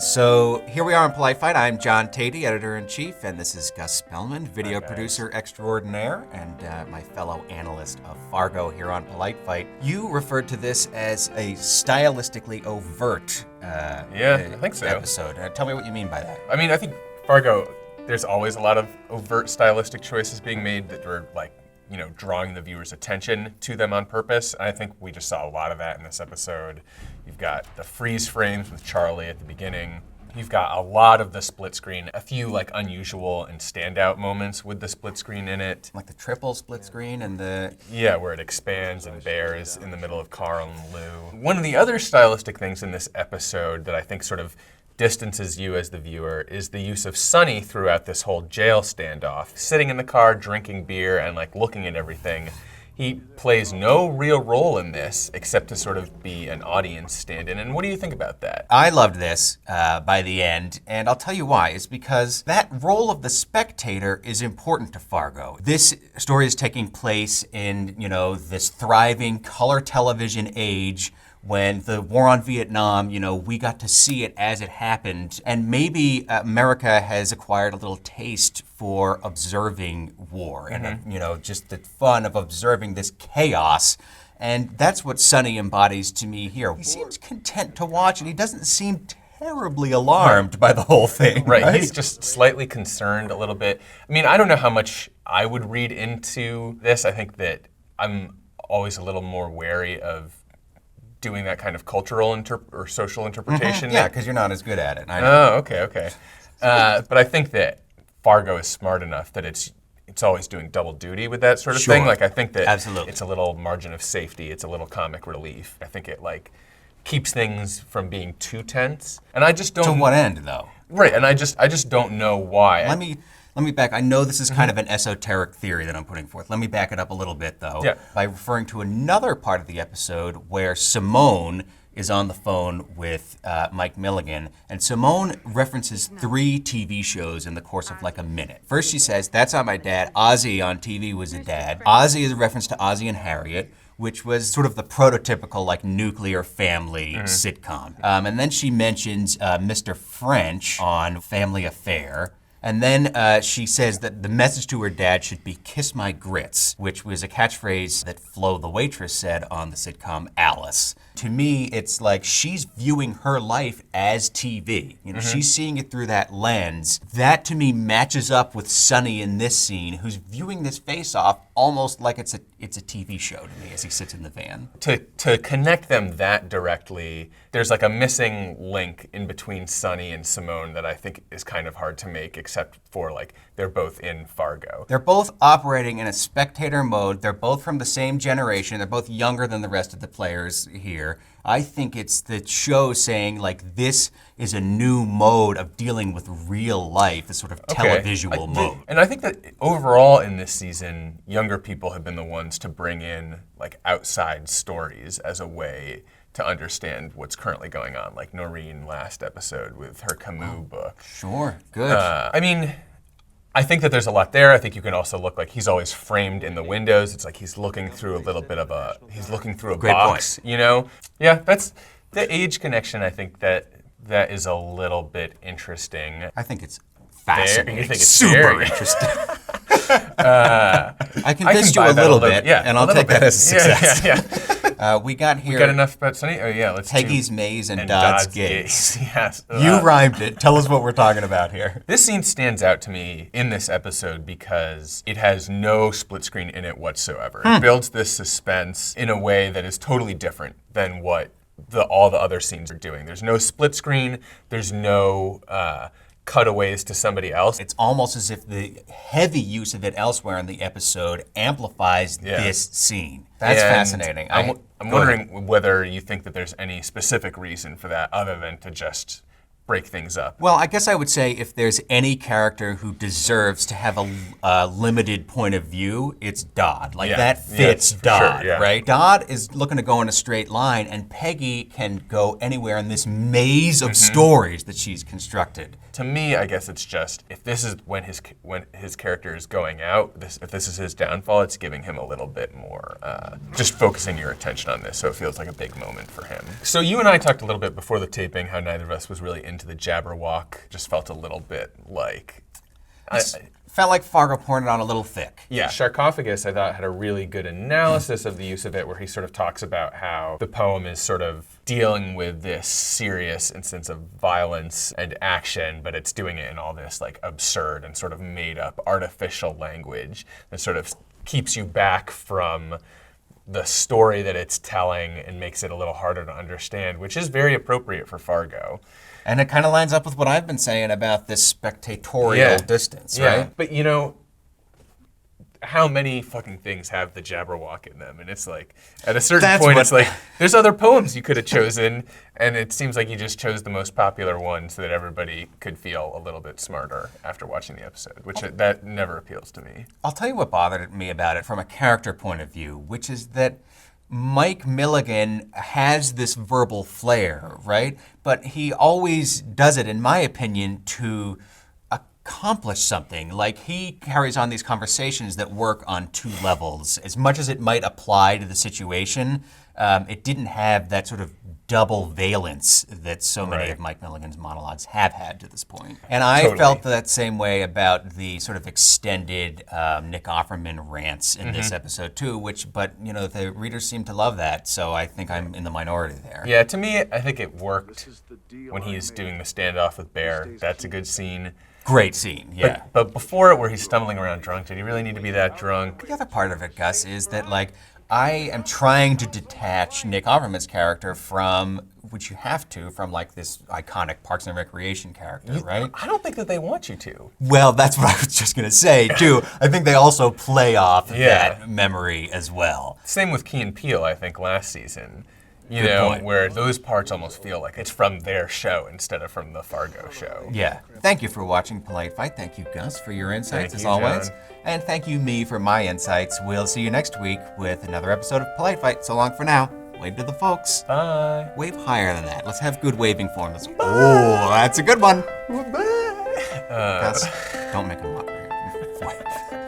So here we are on Polite Fight. I'm John Teti, editor-in-chief, and this is Gus Spelman, video producer extraordinaire, and my fellow analyst of Fargo here on Polite Fight. You referred to this as a stylistically overt I think so. episode. Tell me what you mean by that. I mean, I think Fargo, there's always a lot of overt stylistic choices being made that are like, you know, drawing the viewer's attention to them on purpose. And I think we just saw a lot of that in this episode. You've got the freeze frames with Charlie at the beginning. You've got a lot of the split screen, a few like unusual and standout moments with the split screen in it. Like the triple split screen and the... Yeah, where it expands and bears in the middle of Carl and Lou. One of the other stylistic things in this episode that I think sort of distances you as the viewer is the use of Sonny throughout this whole jail standoff. Sitting in the car, drinking beer, and like looking at everything. He plays no real role in this except to sort of be an audience stand-in. And what do you think about that? I loved this by the end, and I'll tell you why. It's because that role of the spectator is important to Fargo. This story is taking place in, you know, this thriving color television age when the war on Vietnam, you know, we got to see it as it happened. And maybe America has acquired a little taste for observing war and, you know, just the fun of observing this chaos. And that's what Sonny embodies to me here. He seems content to watch, and he doesn't seem terribly alarmed by the whole thing. Right, he's just slightly concerned a little bit. I mean, I don't know how much I would read into this. I think that I'm always a little more wary of doing that kind of cultural or social interpretation. Yeah, because you're not as good at it. Oh, okay. But I think that Fargo is smart enough that it's always doing double duty with that sort of thing. Like, I think that Absolutely. It's a little margin of safety. It's a little comic relief. I think it like keeps things from being too tense. And I just don't. To what end, though? Right, and I just don't know why. Let me back. I know this is kind of an esoteric theory that I'm putting forth. Let me back it up a little bit, though, by referring to another part of the episode where Simone is on the phone with Mike Milligan, and Simone references 3 TV shows in the course of like a minute. First she says, "That's not my dad. Ozzy on TV was a dad." Ozzy is a reference to Ozzy and Harriet, which was sort of the prototypical like nuclear family sitcom. And then she mentions Mr. French on Family Affair. And then she says that the message to her dad should be "kiss my grits," which was a catchphrase that Flo the waitress said on the sitcom Alice. To me, it's like she's viewing her life as TV. You know, she's seeing it through that lens. That to me matches up with Sonny in this scene, who's viewing this face-off almost like it's a TV show to me as he sits in the van. To connect them that directly, there's like a missing link in between Sonny and Simone that I think is kind of hard to make, except for like they're both in Fargo. They're both operating in a spectator mode. They're both from the same generation. They're both younger than the rest of the players here. I think it's the show saying like this is a new mode of dealing with real life, this sort of televisual mode. And I think that overall in this season, younger people have been the ones to bring in like outside stories as a way to understand what's currently going on, like Noreen last episode with her Camus book. Sure, good. I mean, I think that there's a lot there. I think you can also look like he's always framed in the windows. It's like he's looking through a little bit of he's looking through a Great box, point. you know? Yeah, that's the age connection. I think that is a little bit interesting. I think it's fascinating. You think it's super very interesting. I convinced you buy a that little a little bit, bit, yeah, and a I'll little take that bit. as a success. Yeah. We got here. Got enough about Sonny? Oh yeah, let's Peggy's do Maze and Dodd's Gaze. Yes. You rhymed it. Tell us what we're talking about here. This scene stands out to me in this episode because it has no split screen in it whatsoever. It builds this suspense in a way that is totally different than what all the other scenes are doing. There's no split screen. There's no cutaways to somebody else. It's almost as if the heavy use of it elsewhere in the episode amplifies this scene. That's fascinating. I'm wondering whether you think that there's any specific reason for that other than to just break things up. Well, I guess I would say if there's any character who deserves to have a limited point of view, it's Dodd. Like that fits Dodd, right? Dodd is looking to go in a straight line, and Peggy can go anywhere in this maze of stories that she's constructed. To me, I guess it's just if this is when his character is going out, if this is his downfall, it's giving him a little bit more, just focusing your attention on this, so it feels like a big moment for him. So you and I talked a little bit before the taping how neither of us was really into into the Jabberwock just felt a little bit like... Felt like Fargo poured it on a little thick. Yeah. Sarcophagus, I thought, had a really good analysis of the use of it, where he sort of talks about how the poem is sort of dealing with this serious instance of violence and action, but it's doing it in all this like absurd and sort of made up artificial language that sort of keeps you back from the story that it's telling and makes it a little harder to understand, which is very appropriate for Fargo. And it kind of lines up with what I've been saying about this spectatorial distance, right? But you know, how many fucking things have the Jabberwock in them? And it's like, at a certain point, it's like, there's other poems you could have chosen, and it seems like you just chose the most popular one so that everybody could feel a little bit smarter after watching the episode, which that never appeals to me. I'll tell you what bothered me about it from a character point of view, which is that Mike Milligan has this verbal flair, right? But he always does it, in my opinion, to accomplish something. Like, he carries on these conversations that work on two levels. As much as it might apply to the situation, it didn't have that sort of double valence that so many of Mike Milligan's monologues have had to this point. And I felt that same way about the sort of extended Nick Offerman rants in this episode too, but you know, the readers seem to love that, so I think I'm in the minority there. Yeah, to me, I think it worked when he's doing the standoff with Bear. That's a good scene. Great scene, yeah. But before it, where he's stumbling around drunk, did he really need to be that drunk? The other part of it, Gus, is that like, I am trying to detach Nick Offerman's character from, which you have to, from like this iconic Parks and Recreation character, right? I don't think that they want you to. Well, that's what I was just gonna say too. I think they also play off that memory as well. Same with Key and Peele, I think, last season. You know, where those parts almost feel like it's from their show instead of from the Fargo show. Yeah. Thank you for watching Polite Fight. Thank you, Gus, for your insights as always. John. And thank you, me, for my insights. We'll see you next week with another episode of Polite Fight. So long for now. Wave to the folks. Bye. Wave higher than that. Let's have good waving form. Oh, that's a good one. Bye. Gus, don't make a mockery. Wave.